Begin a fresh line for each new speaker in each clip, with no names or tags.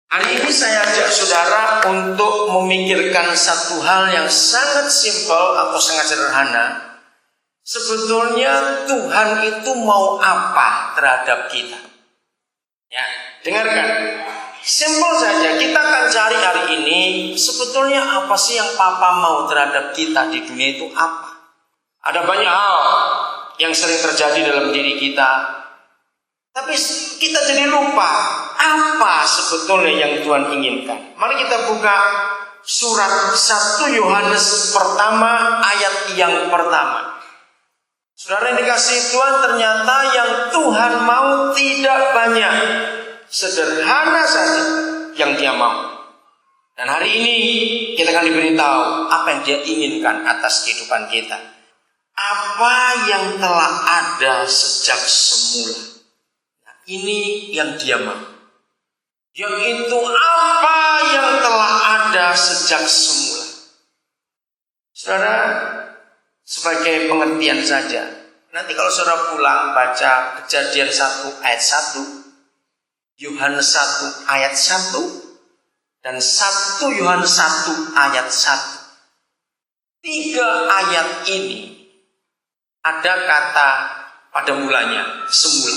Hari ini saya ajak saudara untuk memikirkan satu hal yang sangat simpel atau sangat sederhana. Sebetulnya Tuhan itu mau apa terhadap kita? Ya, dengarkan. Simpel saja, kita akan cari hari ini sebetulnya apa sih yang Papa mau terhadap kita di dunia itu apa? Ada banyak hal yang sering terjadi dalam diri kita, tapi kita jadi lupa apa sebetulnya yang Tuhan inginkan. Mari kita buka surat 1 Yohanes pertama ayat yang pertama. Saudara yang dikasihi Tuhan, ternyata yang Tuhan mau tidak banyak, sederhana saja yang Dia mau. Dan hari ini kita akan diberitahu apa yang Dia inginkan atas kehidupan kita. Apa yang telah ada sejak semula. Ini yang Dia mau. Yaitu apa yang telah ada sejak semula. Saudara, sebagai pengertian saja, nanti kalau saudara pulang baca Kejadian 1 ayat 1, Yohanes 1 ayat 1, dan 1 Yohanes 1 ayat 1. 3 ayat ini ada kata pada mulanya, semula.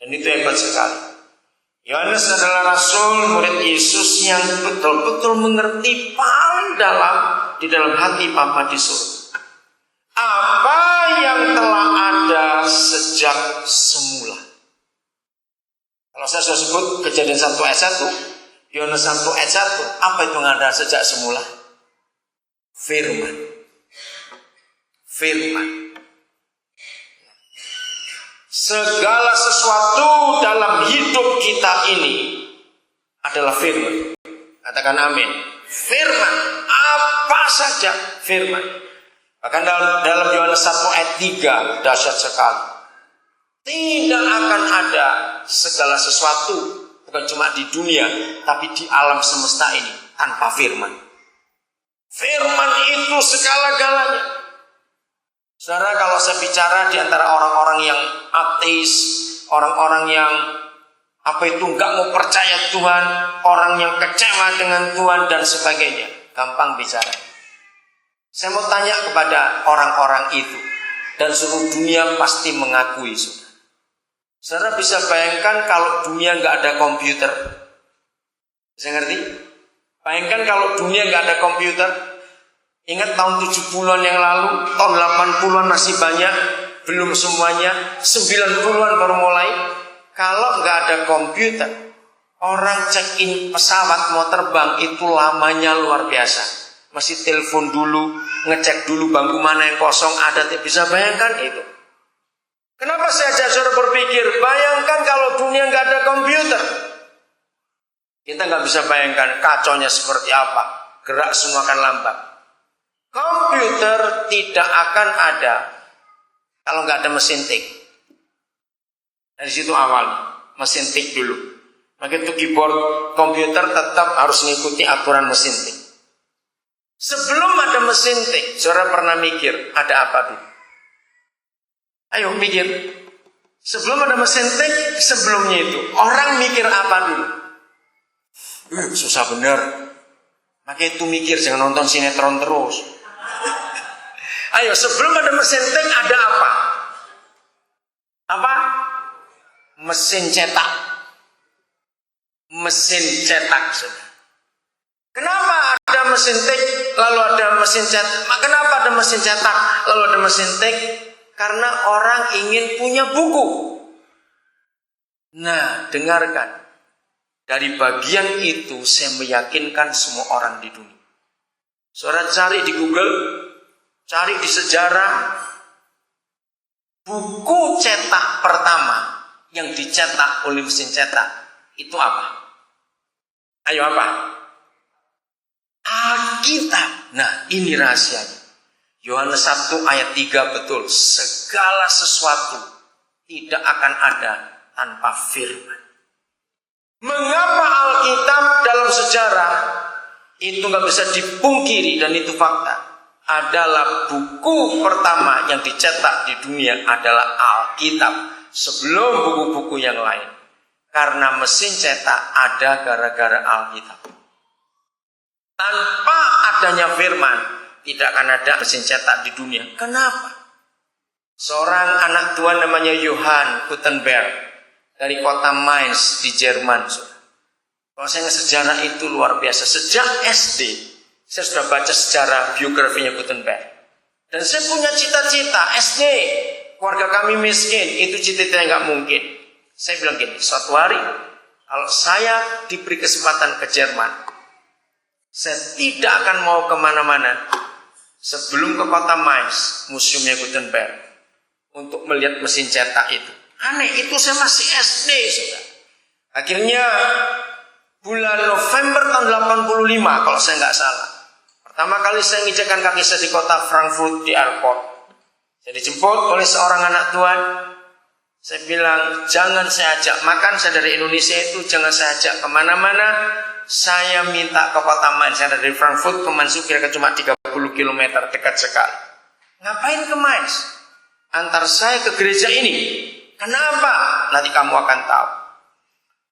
Dan itu hebat sekali. Yohanes adalah rasul murid Yesus yang betul-betul mengerti paling dalam di dalam hati Bapa di surga. Apa yang telah ada sejak semula. Kalau saya sudah sebut Kejadian 1 ayat 1, Yohanes 1 ayat 1, apa itu yang ada sejak semula? Firman. Firman. Segala sesuatu dalam hidup kita ini adalah firman. Katakan amin. Firman, apa saja firman. Bahkan dalam Yohanes 1 ayat 3 dahsyat sekali. Tidak akan ada segala sesuatu, bukan cuma di dunia, tapi di alam semesta ini tanpa firman. Firman itu segala-galanya. Saudara, kalau saya bicara di antara orang-orang yang ateis, orang-orang yang nggak mau percaya Tuhan, orang yang kecewa dengan Tuhan dan sebagainya, gampang bicara. Saya mau tanya kepada orang-orang itu, dan seluruh dunia pasti mengakui. Saudara bisa bayangkan kalau dunia nggak ada komputer, bisa ngerti? Bayangkan kalau dunia nggak ada komputer. Ingat tahun 70-an yang lalu, tahun 80-an masih banyak, belum semuanya, 90-an baru mulai. Kalau nggak ada komputer, orang check-in pesawat mau terbang itu lamanya luar biasa. Masih telepon dulu, ngecek dulu bangku mana yang kosong, ada, bisa bayangkan itu. Kenapa saya ajak saudara berpikir, bayangkan kalau dunia nggak ada komputer. Kita nggak bisa bayangkan kacaunya seperti apa, gerak semua akan lambat. Komputer tidak akan ada kalau nggak ada mesin tik. Dari situ awalnya, mesin tik dulu. Maka itu keyboard komputer tetap harus mengikuti aturan mesin tik. Sebelum ada mesin tik, saudara pernah mikir ada apa dulu? Ayo mikir. Sebelum ada mesin tik, sebelumnya itu orang mikir apa dulu? Susah bener. Maka itu mikir, jangan nonton sinetron terus. Ayo, sebelum ada mesin tik ada apa? Apa? Mesin cetak. Mesin cetak. Kenapa ada mesin tik lalu ada mesin cetak? Kenapa ada mesin cetak lalu ada mesin tik? Karena orang ingin punya buku. Nah, dengarkan. Dari bagian itu saya meyakinkan semua orang di dunia. Saudara cari di Google, cari di sejarah, buku cetak pertama yang dicetak oleh mesin cetak itu apa? Ayo apa? Alkitab. Nah, ini rahasianya. Yohanes 1 ayat 3 betul. Segala sesuatu tidak akan ada tanpa firman. Mengapa Alkitab dalam sejarah itu nggak bisa dipungkiri dan itu fakta? Adalah buku pertama yang dicetak di dunia adalah Alkitab sebelum buku-buku yang lain. Karena mesin cetak ada gara-gara Alkitab. Tanpa adanya firman, tidak akan ada mesin cetak di dunia. Kenapa? Seorang anak Tuhan namanya Johann Gutenberg dari kota Mainz di Jerman. Kalau saya sejarah itu luar biasa. Sejak SD, saya sudah baca sejarah biografinya Gutenberg. Dan saya punya cita-cita, SD, keluarga kami miskin, itu cita-cita yang gak mungkin. Saya bilang gini, suatu hari, kalau saya diberi kesempatan ke Jerman, saya tidak akan mau kemana-mana sebelum ke kota Mainz, museumnya Gutenberg, untuk melihat mesin cetak itu. Aneh, itu saya masih SD, saudara. Akhirnya, bulan November tahun 85, kalau saya nggak salah. Pertama kali saya menginjakkan kaki saya di kota Frankfurt di airport. Saya dijemput oleh seorang anak Tuhan. Saya bilang, jangan saya ajak makan, saya dari Indonesia itu, jangan saya ajak kemana-mana. Saya minta ke kota Mainz, saya dari Frankfurt ke Mainz, kira-kira cuma 30 km, dekat sekali. Ngapain ke Mainz? Antar saya ke gereja ini. Kenapa? Nanti kamu akan tahu.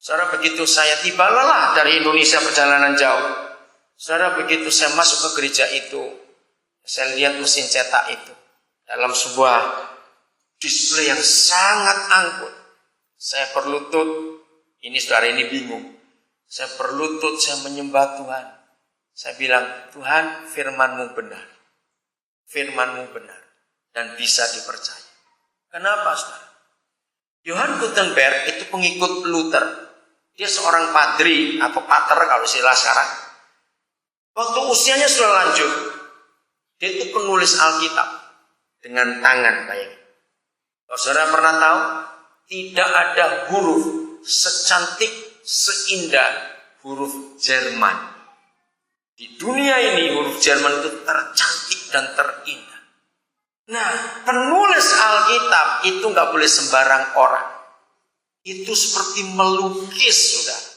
Saudara, begitu saya tiba lelah dari Indonesia perjalanan jauh. Saudara, begitu saya masuk ke gereja itu, saya lihat mesin cetak itu dalam sebuah display yang sangat anggun. Saya berlutut, ini saudara ini bingung. Saya berlutut, saya menyembah Tuhan. Saya bilang, Tuhan, firman-Mu benar. Firman-Mu benar. Dan bisa dipercaya. Kenapa, saudara? Johann Gutenberg itu pengikut Luther. Dia seorang padri atau pater kalau istilah sekarang. Waktu usianya sudah lanjut, dia itu penulis Alkitab dengan tangan, bayangin. Kalau saudara pernah tahu, tidak ada huruf secantik, seindah huruf Jerman. Di dunia ini huruf Jerman itu tercantik dan terindah. Nah, penulis Alkitab itu nggak boleh sembarang orang. Itu seperti melukis, saudara.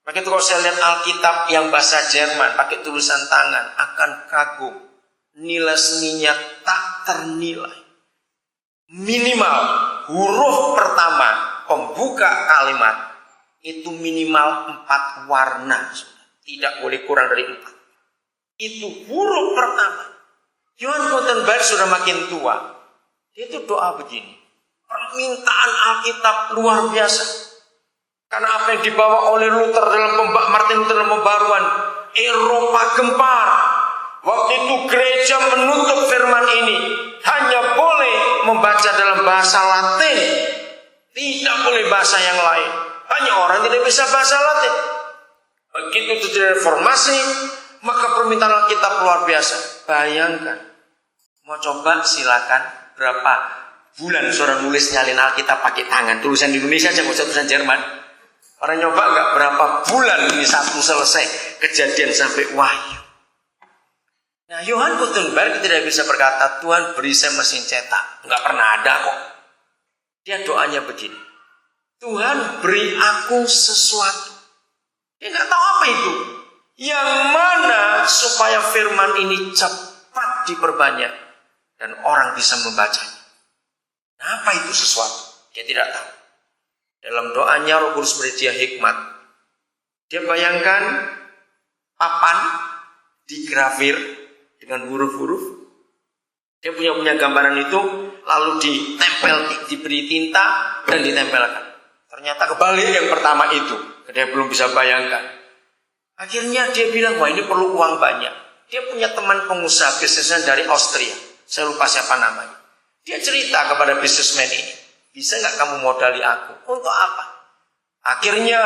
Maka itu kalau saya lihat Alkitab yang bahasa Jerman pakai tulisan tangan, akan kagum. Nilai seninya tak ternilai. Minimal huruf pertama pembuka kalimat itu minimal 4 warna, tidak boleh kurang dari 4. Itu huruf pertama. Johann Gutenberg sudah makin tua. Dia itu doa begini. Permintaan Alkitab luar biasa. Karena apa yang dibawa oleh Luther Martin Luther dalam pembaruan, Eropa gempar. Waktu itu gereja menutup firman ini, hanya boleh membaca dalam bahasa Latin, tidak boleh bahasa yang lain. Banyak orang tidak bisa bahasa Latin. Begitu terjadi reformasi, maka permintaan Alkitab luar biasa. Bayangkan, mau coba silakan berapa bulan seorang nulis nyalin Alkitab pakai tangan, tulisan Indonesia aja, nggak tulisan Jerman. Orang nyoba nggak berapa bulan ini satu selesai kejadian sampai wahyu. Nah, Johann Gutenberg tidak bisa berkata, Tuhan beri saya mesin cetak. Nggak pernah ada kok. Dia doanya begini. Tuhan beri aku sesuatu. Dia nggak tahu apa itu. Yang mana supaya firman ini cepat diperbanyak. Dan orang bisa membacanya. Nah, apa itu sesuatu? Dia tidak tahu. Dalam doanya Roh Kudus beri dia hikmat. Dia bayangkan papan digrafir dengan huruf-huruf. Dia punya gambaran itu, lalu ditempel, diberi tinta dan ditempelkan. Ternyata kebalik yang pertama itu. Dia belum bisa bayangkan. Akhirnya dia bilang, wah ini perlu uang banyak. Dia punya teman pengusaha bisnisnya dari Austria. Saya lupa siapa namanya. Dia cerita kepada bisnismen ini, bisa nggak kamu modali aku? Untuk apa? Akhirnya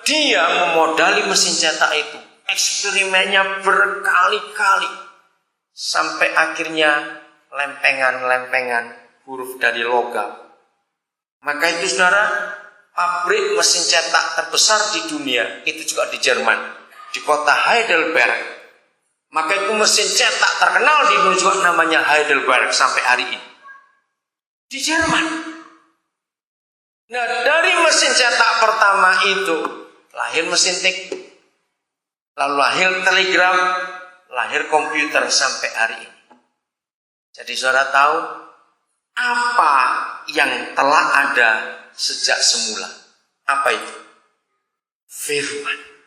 dia memodali mesin cetak itu. Eksperimennya berkali-kali. Sampai akhirnya lempengan-lempengan huruf dari logam. Maka itu saudara, pabrik mesin cetak terbesar di dunia itu juga di Jerman, di kota Heidelberg. Maka itu mesin cetak terkenal di dunia juga namanya Heidelberg sampai hari ini. Di Jerman. Nah, dari mesin cetak pertama itu lahir mesin tik, lalu lahir telegram, lahir komputer sampai hari ini. Jadi saudara tahu apa yang telah ada sejak semula? Apa itu? firman.